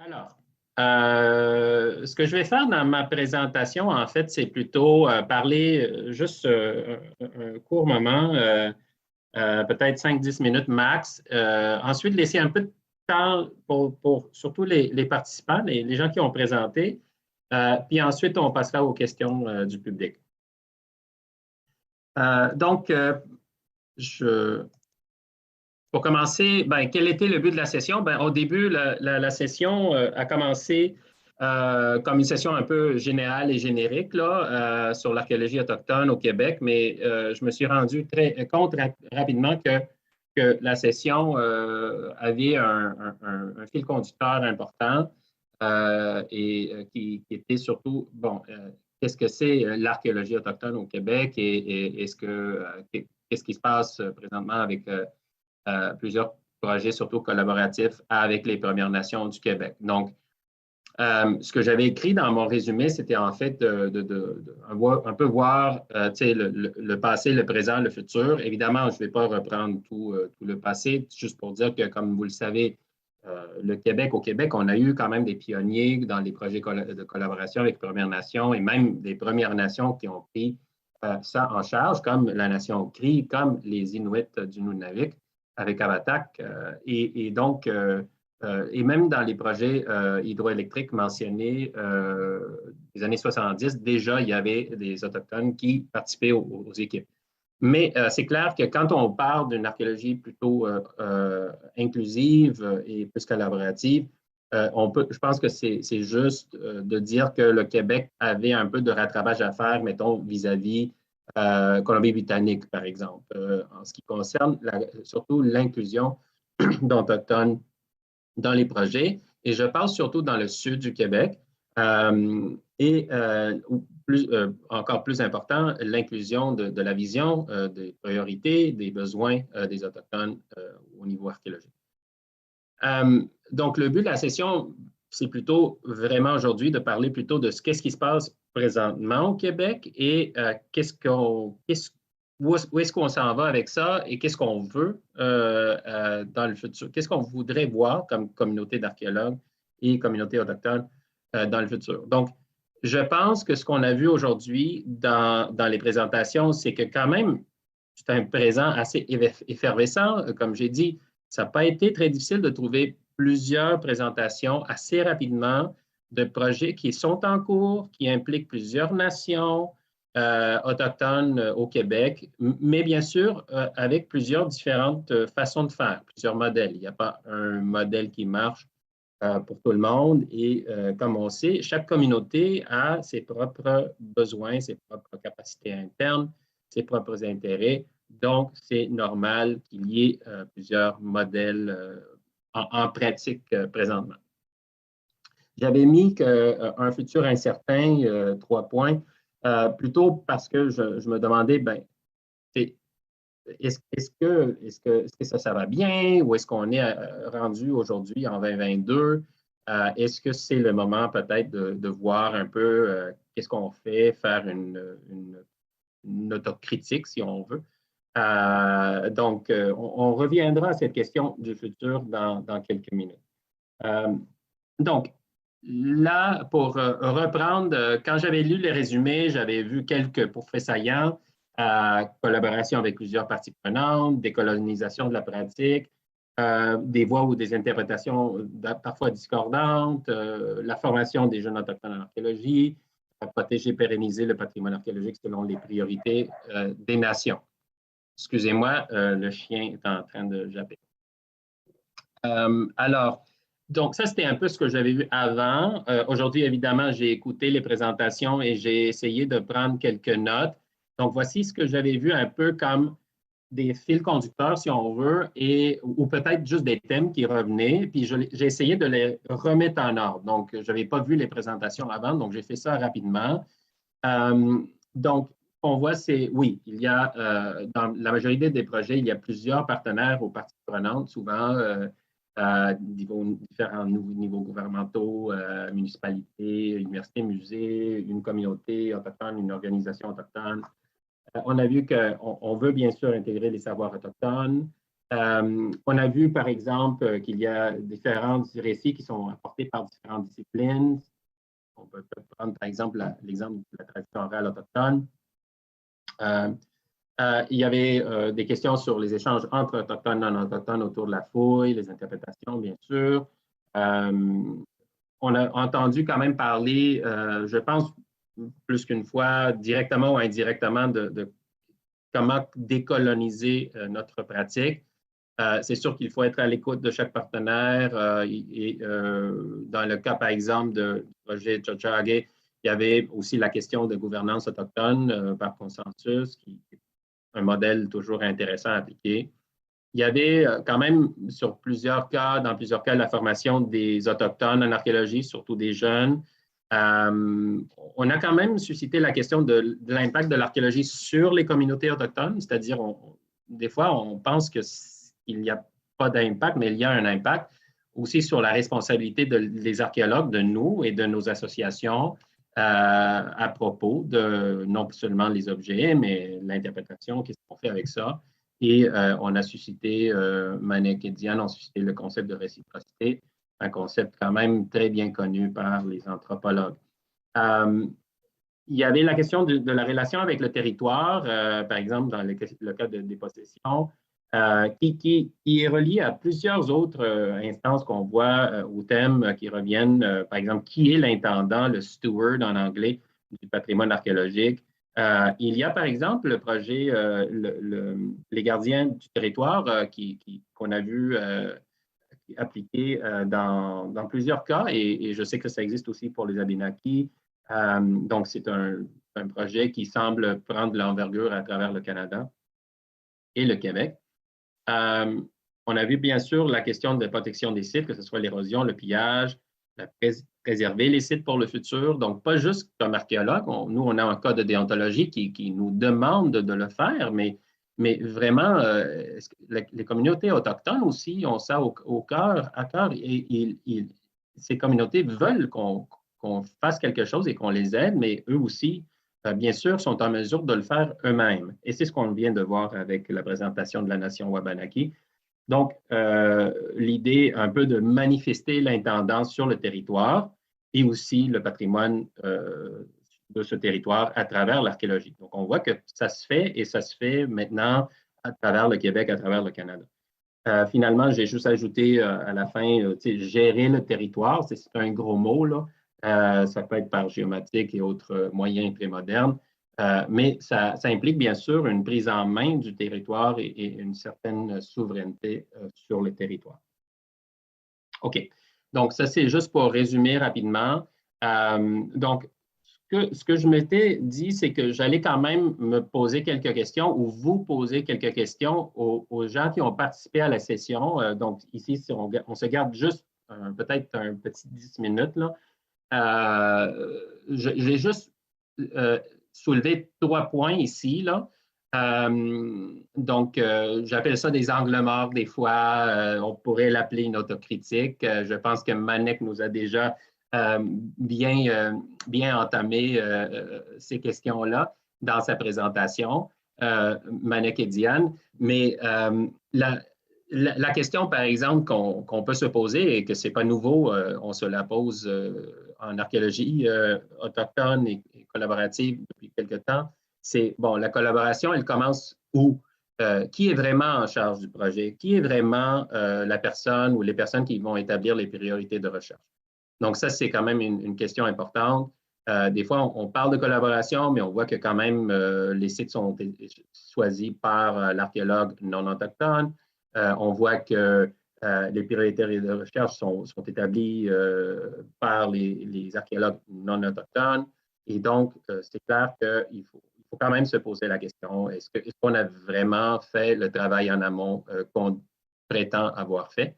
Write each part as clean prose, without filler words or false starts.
Alors, ce que je vais faire dans ma présentation, en fait, c'est plutôt parler juste un court moment, peut-être 5-10 minutes max. Ensuite, laisser un peu de temps pour surtout les participants, les gens qui ont présenté. Puis ensuite, on passera aux questions du public. Donc, pour commencer, quel était le but de la session? Au début, la session a commencé comme une session un peu générale et générique là, sur l'archéologie autochtone au Québec, mais je me suis rendu très compte rapidement que la session avait un fil conducteur important et qui était surtout, qu'est-ce que c'est l'archéologie autochtone au Québec et qu'est-ce qui se passe présentement avec plusieurs projets, surtout collaboratifs, avec les Premières Nations du Québec. Donc, ce que j'avais écrit dans mon résumé, c'était en fait un peu voir le passé, le présent, le futur. Évidemment, je ne vais pas reprendre tout le passé, juste pour dire que, comme vous le savez, au Québec, on a eu quand même des pionniers dans les projets de collaboration avec les Premières Nations et même des Premières Nations qui ont pris ça en charge, comme la nation Cri, comme les Inuits du Nunavik avec Avatak. Et donc, et même dans les projets hydroélectriques mentionnés des années 70, déjà, il y avait des Autochtones qui participaient aux équipes. Mais c'est clair que quand on parle d'une archéologie plutôt inclusive et plus collaborative, je pense que c'est juste de dire que le Québec avait un peu de rattrapage à faire, mettons, vis-à-vis Colombie-Britannique, par exemple, en ce qui concerne surtout l'inclusion d'Autochtones dans les projets. Et je parle surtout dans le sud du Québec. Encore plus important, l'inclusion de la vision, des priorités, des besoins des Autochtones au niveau archéologique. Donc, le but de la session, c'est plutôt vraiment aujourd'hui de parler plutôt de qu'est-ce qui se passe présentement au Québec et où est-ce qu'on s'en va avec ça et qu'est-ce qu'on veut dans le futur? Qu'est-ce qu'on voudrait voir comme communauté d'archéologues et communauté autochtone dans le futur? Donc, je pense que ce qu'on a vu aujourd'hui dans les présentations, c'est que quand même, c'est un présent assez effervescent. Comme j'ai dit, ça n'a pas été très difficile de trouver plusieurs présentations assez rapidement de projets qui sont en cours, qui impliquent plusieurs nations autochtones au Québec, mais bien sûr avec plusieurs différentes façons de faire, plusieurs modèles. Il n'y a pas un modèle qui marche pour tout le monde et comme on sait, chaque communauté a ses propres besoins, ses propres capacités internes, ses propres intérêts. Donc, c'est normal qu'il y ait plusieurs modèles en pratique présentement. J'avais mis un futur incertain, 3 points, plutôt parce que je me demandais, est-ce que ça va bien ou est-ce qu'on est rendu aujourd'hui en 2022? Est-ce que c'est le moment peut-être de voir un peu qu'est-ce qu'on fait, faire une autocritique si on veut? Donc, on reviendra à cette question du futur dans quelques minutes. Donc, là, pour reprendre, quand j'avais lu les résumés, j'avais vu quelques faits saillants, collaboration avec plusieurs parties prenantes, décolonisation de la pratique, des voix ou des interprétations parfois discordantes, la formation des jeunes autochtones en archéologie, protéger, pérenniser le patrimoine archéologique selon les priorités des nations. Excusez-moi, le chien est en train de japper. Alors, donc ça, c'était un peu ce que j'avais vu avant. Aujourd'hui, évidemment, j'ai écouté les présentations et j'ai essayé de prendre quelques notes. Donc, voici ce que j'avais vu un peu comme des fils conducteurs, si on veut, ou peut-être juste des thèmes qui revenaient. Puis, j'ai essayé de les remettre en ordre. Donc, je n'avais pas vu les présentations avant, donc j'ai fait ça rapidement. Donc, on voit, oui, il y a, dans la majorité des projets, il y a plusieurs partenaires aux parties prenantes, souvent différents niveaux gouvernementaux, municipalités, universités, musées, une communauté autochtone, une organisation autochtone. On a vu qu'on veut bien sûr intégrer les savoirs autochtones. On a vu, par exemple, qu'il y a différents récits qui sont apportés par différentes disciplines. On peut prendre, par exemple, l'exemple de la tradition orale autochtone. Il y avait des questions sur les échanges entre autochtones et non-autochtones autour de la fouille, les interprétations, bien sûr. On a entendu quand même parler, je pense, plus qu'une fois, directement ou indirectement, de comment décoloniser notre pratique. C'est sûr qu'il faut être à l'écoute de chaque partenaire. Dans le cas, par exemple, du projet Tiohtià:ke, il y avait aussi la question de gouvernance autochtone par consensus, qui est un modèle toujours intéressant à appliquer. Il y avait quand même, dans plusieurs cas, la formation des Autochtones en archéologie, surtout des jeunes. On a quand même suscité la question de l'impact de l'archéologie sur les communautés autochtones, c'est-à-dire, des fois, on pense qu'il n'y a pas d'impact, mais il y a un impact aussi sur la responsabilité des archéologues, de nous et de nos associations à propos de non seulement les objets, mais l'interprétation, qu'est-ce qu'on fait avec ça. Et on a suscité, Manek et Diane ont suscité le concept de réciprocité, un concept quand même très bien connu par les anthropologues. Il y avait la question de la relation avec le territoire, par exemple dans le cas des possessions, qui est relié à plusieurs autres instances qu'on voit ou thèmes qui reviennent. Par exemple, qui est l'intendant, le steward en anglais, du patrimoine archéologique? Il y a par exemple le projet Les gardiens du territoire qu'on a vu appliqué dans plusieurs cas et je sais que ça existe aussi pour les Abénaquis. Donc, c'est un projet qui semble prendre de l'envergure à travers le Canada et le Québec. On a vu bien sûr la question de protection des sites, que ce soit l'érosion, le pillage, préserver les sites pour le futur. Donc, pas juste comme archéologue, nous, on a un code de déontologie qui nous demande de le faire, mais vraiment, les communautés autochtones aussi ont ça au cœur, à cœur. Et ces communautés veulent qu'on fasse quelque chose et qu'on les aide, mais eux aussi, bien sûr, sont en mesure de le faire eux-mêmes. Et c'est ce qu'on vient de voir avec la présentation de la nation Wabanaki. Donc, l'idée un peu de manifester l'intendance sur le territoire et aussi le patrimoine de ce territoire à travers l'archéologie. Donc, on voit que ça se fait et ça se fait maintenant à travers le Québec, à travers le Canada. Finalement, j'ai juste ajouté à la fin, gérer le territoire, c'est un gros mot, là. Ça peut être par géomatique et autres moyens prémodernes, mais ça implique bien sûr une prise en main du territoire et une certaine souveraineté sur le territoire. OK. Donc, ça, c'est juste pour résumer rapidement. Donc, ce que je m'étais dit, c'est que j'allais quand même me poser quelques questions ou vous poser quelques questions aux gens qui ont participé à la session. Donc, ici, si on se garde juste peut-être un petit 10 minutes, là. J'ai juste soulevé 3 points ici, là. Donc, j'appelle ça des angles morts des fois. On pourrait l'appeler une autocritique. Je pense que Manek nous a déjà bien entamé ces questions-là dans sa présentation, Manek et Diane. Mais la question, par exemple, qu'on peut se poser et que ce n'est pas nouveau, on se la pose en archéologie autochtone et collaborative depuis quelque temps, c'est, bon, la collaboration, elle commence où? Qui est vraiment en charge du projet? Qui est vraiment la personne ou les personnes qui vont établir les priorités de recherche? Donc, ça, c'est quand même une question importante. Des fois, on parle de collaboration, mais on voit que quand même, les sites sont choisis par l'archéologue non autochtone. On voit que les priorités de recherche sont établies par les archéologues non autochtones. Et donc, c'est clair qu'il faut quand même se poser la question, est-ce qu'on a vraiment fait le travail en amont qu'on prétend avoir fait?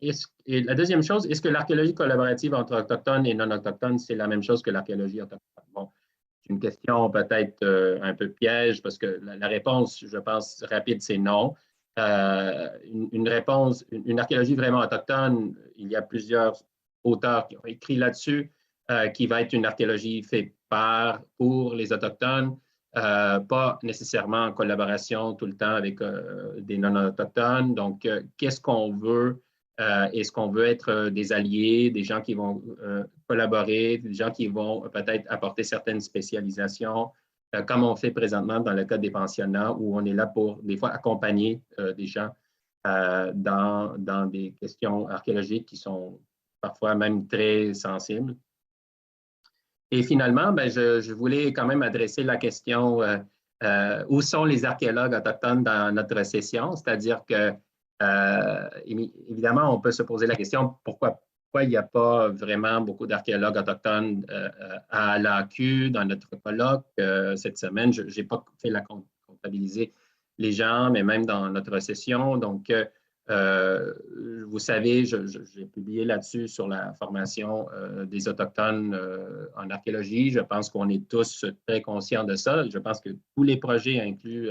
Et la deuxième chose, est-ce que l'archéologie collaborative entre autochtones et non autochtones, c'est la même chose que l'archéologie autochtone? Bon, c'est une question peut-être un peu piège parce que la réponse, je pense, rapide, c'est non. Une réponse, une archéologie vraiment autochtone, il y a plusieurs auteurs qui ont écrit là-dessus, qui va être une archéologie faite pour les Autochtones. pas nécessairement en collaboration tout le temps avec des non-autochtones. Donc, qu'est-ce qu'on veut? Est-ce qu'on veut être des alliés, des gens qui vont collaborer, des gens qui vont peut-être apporter certaines spécialisations, comme on fait présentement dans le cas des pensionnats, où on est là pour, des fois, accompagner des gens dans des questions archéologiques qui sont parfois même très sensibles. Et finalement, ben, je voulais quand même adresser la question où sont les archéologues autochtones dans notre session? C'est-à-dire que, évidemment, on peut se poser la question pourquoi il n'y a pas vraiment beaucoup d'archéologues autochtones à l'AQ dans notre colloque cette semaine. Je n'ai pas fait la comptabiliser les gens, mais même dans notre session. Donc, vous savez, j'ai publié là-dessus sur la formation des Autochtones en archéologie. Je pense qu'on est tous très conscients de ça. Je pense que tous les projets incluent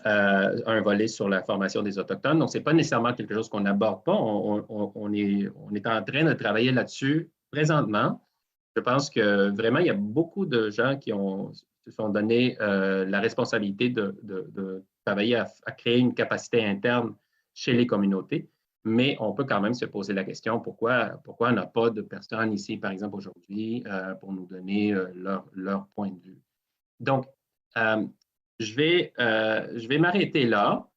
un volet sur la formation des Autochtones. Donc, ce n'est pas nécessairement quelque chose qu'on n'aborde pas. On est en train de travailler là-dessus présentement. Je pense que vraiment, il y a beaucoup de gens qui se sont donné la responsabilité de travailler à créer une capacité interne chez les communautés, mais on peut quand même se poser la question pourquoi on n'a pas de personnes ici, par exemple, aujourd'hui, pour nous donner leur point de vue. Donc, je vais m'arrêter là.